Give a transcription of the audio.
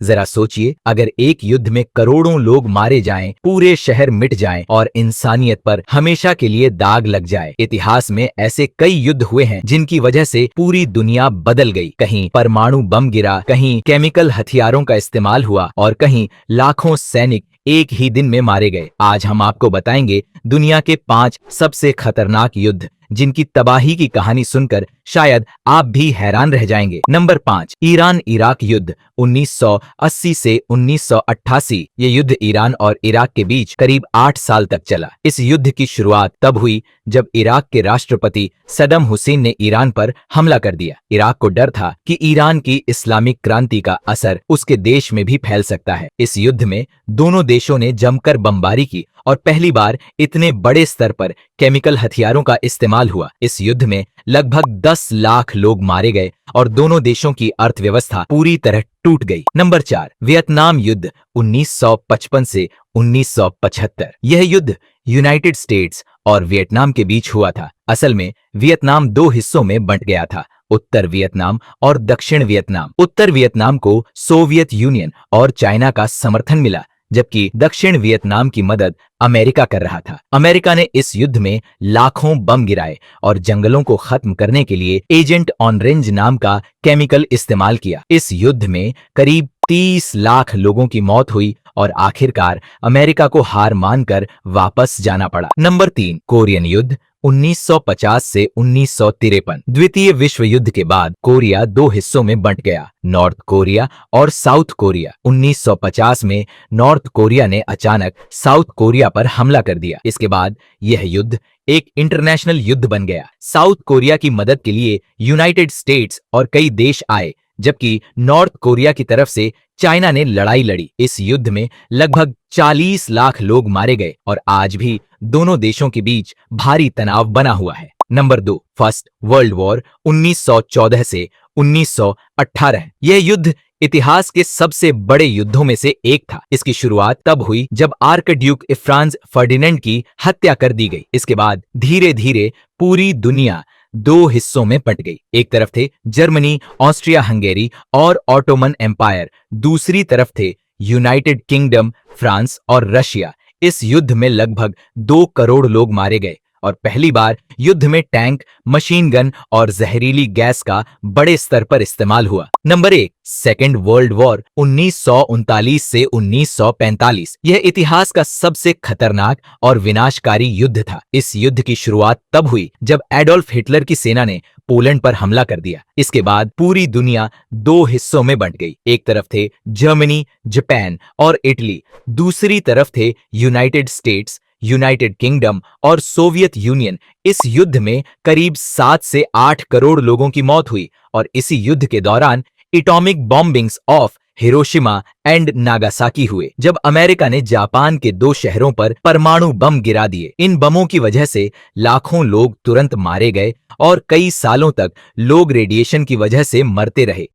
जरा सोचिए, अगर एक युद्ध में करोड़ों लोग मारे जाएं, पूरे शहर मिट जाएं और इंसानियत पर हमेशा के लिए दाग लग जाए। इतिहास में ऐसे कई युद्ध हुए हैं जिनकी वजह से पूरी दुनिया बदल गई। कहीं परमाणु बम गिरा, कहीं केमिकल हथियारों का इस्तेमाल हुआ और कहीं लाखों सैनिक एक ही दिन में मारे गए। आज हम आपको बताएंगे दुनिया के 5 सबसे खतरनाक युद्ध जिनकी तबाही की कहानी सुनकर शायद आप भी हैरान रह जाएंगे। नंबर 5, ईरान इराक युद्ध 1980 से 1988। ये युद्ध ईरान और इराक के बीच करीब 8 साल तक चला। इस युद्ध की शुरुआत तब हुई जब इराक के राष्ट्रपति सद्दाम हुसैन ने ईरान पर हमला कर दिया। इराक को डर था कि ईरान की इस्लामिक क्रांति का असर उसके देश में भी फैल सकता है। इस युद्ध में दोनों देशों ने जमकर बमबारी की और पहली बार इतने बड़े स्तर पर केमिकल हथियारों का इस्तेमाल हुआ। इस युद्ध में लगभग 10 लाख लोग मारे गए और दोनों देशों की अर्थव्यवस्था पूरी तरह टूट गई। नंबर 4, वियतनाम युद्ध 1955 से 1975। यह युद्ध यूनाइटेड स्टेट्स और वियतनाम के बीच हुआ था। असल में वियतनाम 2 हिस्सों में बंट गया था, उत्तर वियतनाम और दक्षिण वियतनाम। उत्तर वियतनाम को सोवियत यूनियन और चाइना का समर्थन मिला, जबकि दक्षिण वियतनाम की मदद अमेरिका कर रहा था। अमेरिका ने इस युद्ध में लाखों बम गिराए और जंगलों को खत्म करने के लिए एजेंट ऑरेंज नाम का केमिकल इस्तेमाल किया। इस युद्ध में करीब 30 लाख लोगों की मौत हुई और आखिरकार अमेरिका को हार मानकर वापस जाना पड़ा। नंबर 3, कोरियन युद्ध 1950 से 1953। द्वितीय विश्व युद्ध के बाद कोरिया 2 हिस्सों में बंट गया, नॉर्थ कोरिया और साउथ कोरिया। 1950 में नॉर्थ कोरिया ने अचानक साउथ कोरिया पर हमला कर दिया। इसके बाद यह युद्ध एक इंटरनेशनल युद्ध बन गया। साउथ कोरिया की मदद के लिए यूनाइटेड स्टेट्स और कई देश आए, जबकि नॉर्थ कोरिया की तरफ से चाइना ने लड़ाई लड़ी। इस युद्ध में लगभग 40 लाख लोग मारे गए और आज भी दोनों देशों के बीच भारी तनाव बना हुआ है। नंबर 2, फर्स्ट वर्ल्ड वॉर 1914 से 1918। यह युद्ध इतिहास के सबसे बड़े युद्धों में से एक था। इसकी शुरुआत तब हुई जब आर्कड्यूक फ्रांज फर्डिनेंड की हत्या कर दी गई। इसके बाद धीरे धीरे पूरी दुनिया 2 हिस्सों में बंट गई। एक तरफ थे जर्मनी, ऑस्ट्रिया हंगेरी और ऑटोमन एम्पायर, दूसरी तरफ थे यूनाइटेड किंगडम, फ्रांस और रशिया। इस युद्ध में लगभग 2 करोड़ लोग मारे गए और पहली बार युद्ध में टैंक, मशीन गन और जहरीली गैस का बड़े स्तर पर इस्तेमाल हुआ। नंबर 1, सेकेंड वर्ल्ड वॉर 1939 से 1945। यह इतिहास का सबसे खतरनाक और विनाशकारी युद्ध था। इस युद्ध की शुरुआत तब हुई जब एडोल्फ हिटलर की सेना ने पोलैंड पर हमला कर दिया। इसके बाद पूरी दुनिया 2 हिस्सों में बंट गई। एक तरफ थे जर्मनी, जापान और इटली, दूसरी तरफ थे यूनाइटेड स्टेट्स, यूनाइटेड किंगडम और सोवियत यूनियन। इस युद्ध में करीब 7 से 8 करोड़ लोगों की मौत हुई और इसी युद्ध के दौरान atomic bombings of Hiroshima and Nagasaki हुए, जब अमेरिका ने जापान के 2 शहरों पर परमाणु बम गिरा दिए। इन बमों की वजह से लाखों लोग तुरंत मारे गए और कई सालों तक लोग रेडिएशन की वजह से मरते रहे।